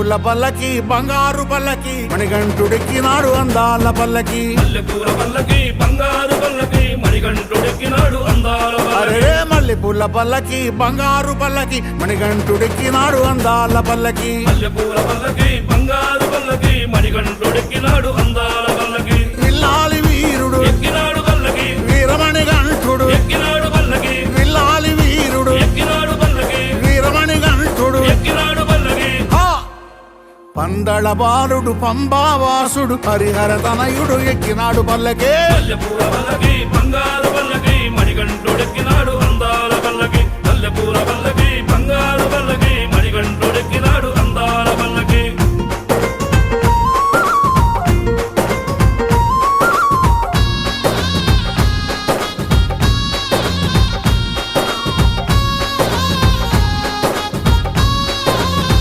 మల్లెపూల పల్లకి బంగారు పల్లకి మణికంఠుడెక్కినాడు అందాల పల్లకి మల్లెపూల పల్లకి బంగారు పల్లకి మణికంఠుడెక్కినాడు అందాల అరే మల్లెపూల పల్లకి బంగారు పల్లకి మణికంఠుడెక్కినాడు అందాల పల్లకి మల్లెపూల పల్లకి బంగారు పల్లకి మణికంఠుడెక్కినాడు అందాల పల్లకి విల్లాలి వీరుడు ఎక్కినాడు పల్లకి వీరమణికంఠుడు ఎక్కినాడు పల్లకి విల్లాలి వీరుడు ఎక్కినాడు పల్లకి వీరమణికంఠుడు ఎక్కినాడు పల్లకి పందళ బాలుడు పంబావాసుడు హరిహర తనయుడు ఎక్కినాడు పల్లకే మల్లెపూల పల్లకి బంగారు పల్లకి మణికంఠుడెక్కినాడు అందాల పల్లకి మల్లెపూల పల్లకి బంగారు పల్లకి